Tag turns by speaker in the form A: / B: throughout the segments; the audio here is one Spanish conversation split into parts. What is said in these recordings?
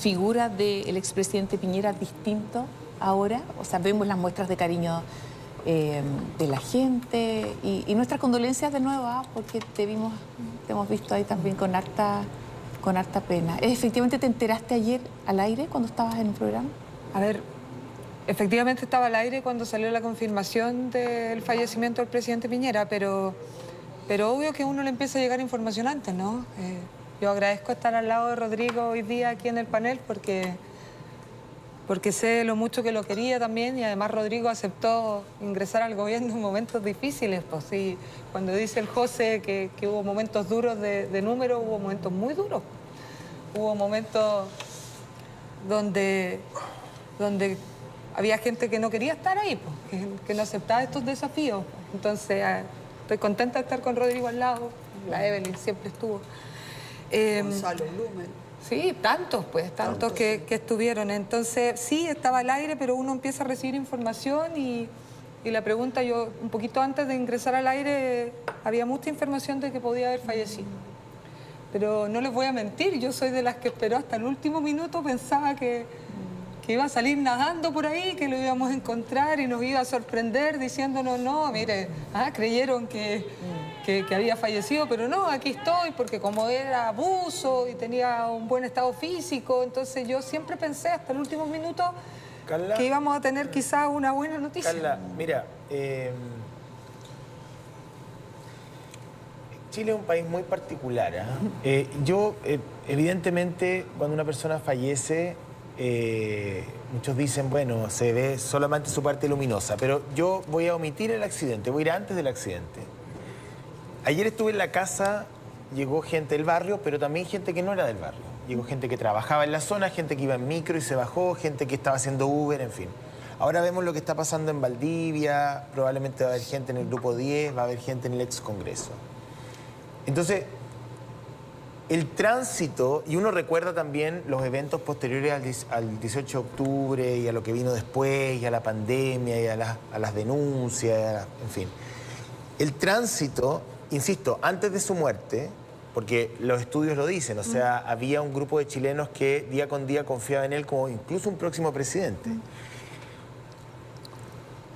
A: figura del expresidente Piñera distinto ahora? O sea, vemos las muestras de cariño de la gente y nuestras condolencias de nuevo, porque te hemos visto ahí también con harta pena. ¿Efectivamente te enteraste ayer al aire cuando estabas en el programa?
B: A ver, efectivamente estaba al aire cuando salió la confirmación del fallecimiento del presidente Piñera, pero obvio que a uno le empieza a llegar información antes, ¿no? Yo agradezco estar al lado de Rodrigo hoy día aquí en el panel porque sé lo mucho que lo quería también, y además Rodrigo aceptó ingresar al gobierno en momentos difíciles. Pues sí, cuando dice el José que hubo momentos duros de número, hubo momentos muy duros. Hubo momentos donde había gente que no quería estar ahí, pues, que no aceptaba estos desafíos. Entonces, estoy contenta de estar con Rodrigo al lado. La Evelyn siempre estuvo.
C: Gonzalo Blumen.
B: Sí, tantos que estuvieron. Entonces, sí, estaba al aire, pero uno empieza a recibir información y la pregunta, yo un poquito antes de ingresar al aire, había mucha información de que podía haber fallecido. Pero no les voy a mentir, yo soy de las que esperó hasta el último minuto, pensaba que iba a salir nadando por ahí, que lo íbamos a encontrar y nos iba a sorprender diciéndonos, no, mire, creyeron que había fallecido, pero no, aquí estoy, porque como era abuso y tenía un buen estado físico, entonces yo siempre pensé hasta el último minuto, Carla, que íbamos a tener quizás una buena noticia.
D: Carla, mira, Chile es un país muy particular. Evidentemente, cuando una persona fallece, muchos dicen, bueno, se ve solamente su parte luminosa, pero yo voy a omitir el accidente, voy a ir antes del accidente. Ayer estuve en la casa, llegó gente del barrio, pero también gente que no era del barrio. Llegó gente que trabajaba en la zona, gente que iba en micro y se bajó, gente que estaba haciendo Uber, en fin. Ahora vemos lo que está pasando en Valdivia, probablemente va a haber gente en el Grupo 10, va a haber gente en el ex Congreso. Entonces, el tránsito, y uno recuerda también los eventos posteriores al 18 de octubre y a lo que vino después, y a la pandemia, y a las denuncias, en fin. El tránsito, insisto, antes de su muerte, porque los estudios lo dicen, o sea, había un grupo de chilenos que día con día confiaba en él como incluso un próximo presidente.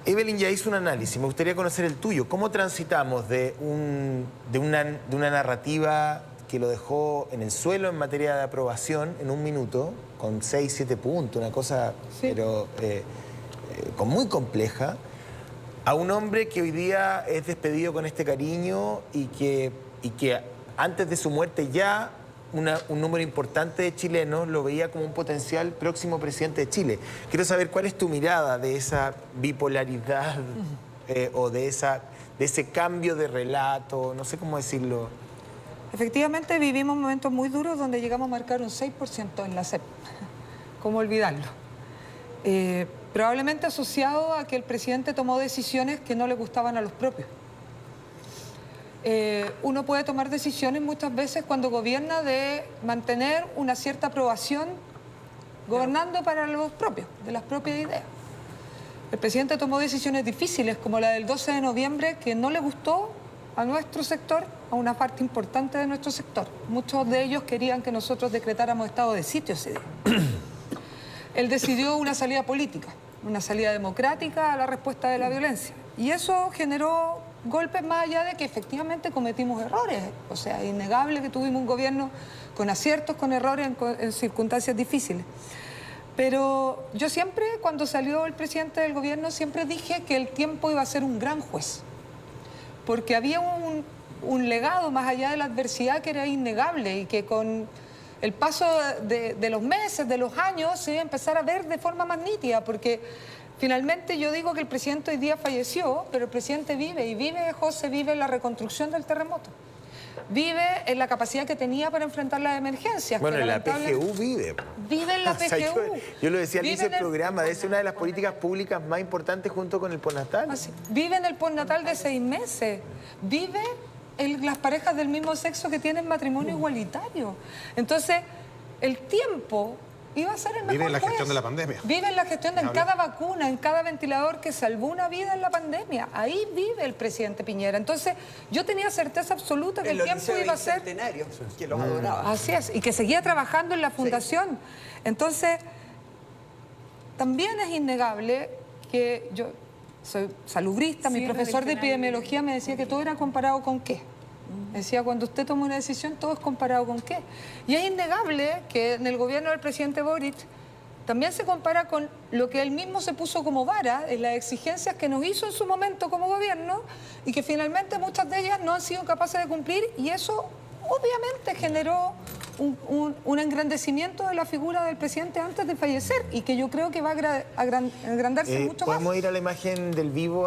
D: Evelyn ya hizo un análisis, me gustaría conocer el tuyo. ¿Cómo transitamos de una narrativa que lo dejó en el suelo en materia de aprobación en un minuto, con 6, 7 puntos, una cosa pero muy compleja, a un hombre que hoy día es despedido con este cariño y que antes de su muerte ya un número importante de chilenos lo veía como un potencial próximo presidente de Chile? Quiero saber cuál es tu mirada de esa bipolaridad o de ese cambio de relato, no sé cómo decirlo.
B: Efectivamente vivimos momentos muy duros donde llegamos a marcar un 6% en la CEP. ¿Cómo olvidarlo? Probablemente asociado a que el presidente tomó decisiones que no le gustaban a los propios. Uno puede tomar decisiones muchas veces cuando gobierna de mantener una cierta aprobación gobernando para los propios, de las propias ideas. El presidente tomó decisiones difíciles como la del 12 de noviembre que no le gustó a nuestro sector, a una parte importante de nuestro sector. Muchos de ellos querían que nosotros decretáramos estado de sitio ese día. Él decidió una salida política, una salida democrática a la respuesta de la violencia. Y eso generó golpes más allá de que efectivamente cometimos errores. O sea, es innegable que tuvimos un gobierno con aciertos, con errores en circunstancias difíciles. Pero yo siempre, cuando salió el presidente del gobierno, siempre dije que el tiempo iba a ser un gran juez. Porque había un legado más allá de la adversidad que era innegable y que con el paso de los meses, de los años, se iba a empezar a ver de forma más nítida, porque finalmente yo digo que el presidente hoy día falleció, pero el presidente vive, y vive, José, vive en la reconstrucción del terremoto. Vive en la capacidad que tenía para enfrentar las emergencias.
D: Bueno, la PGU vive.
B: Vive en la PGU.
D: O sea, yo lo decía al inicio del programa, es una de las políticas públicas más importantes junto con el postnatal.
B: Vive en el postnatal de 6 meses. Vive en las parejas del mismo sexo que tienen matrimonio igualitario. Entonces, el tiempo iba a ser el mejor
E: Vive en la
B: juez.
E: gestión de la pandemia.
B: Vive en la gestión de cada vacuna, en cada ventilador que salvó una vida en la pandemia. Ahí vive el presidente Piñera. Entonces, yo tenía certeza absoluta que el tiempo iba a ser...
C: que los adoraba.
B: Así es, y que seguía trabajando en la fundación. Entonces, también es innegable que yo soy salubrista, mi profesor de epidemiología me decía que todo era comparado con qué. Me decía, cuando usted toma una decisión, todo es comparado con qué. Y es innegable que en el gobierno del presidente Boric también se compara con lo que él mismo se puso como vara, en las exigencias que nos hizo en su momento como gobierno y que finalmente muchas de ellas no han sido capaces de cumplir, y eso obviamente generó un engrandecimiento de la figura del presidente antes de fallecer, y que yo creo que va a agrandarse mucho más.
D: ¿Podemos ir a la imagen del vivo?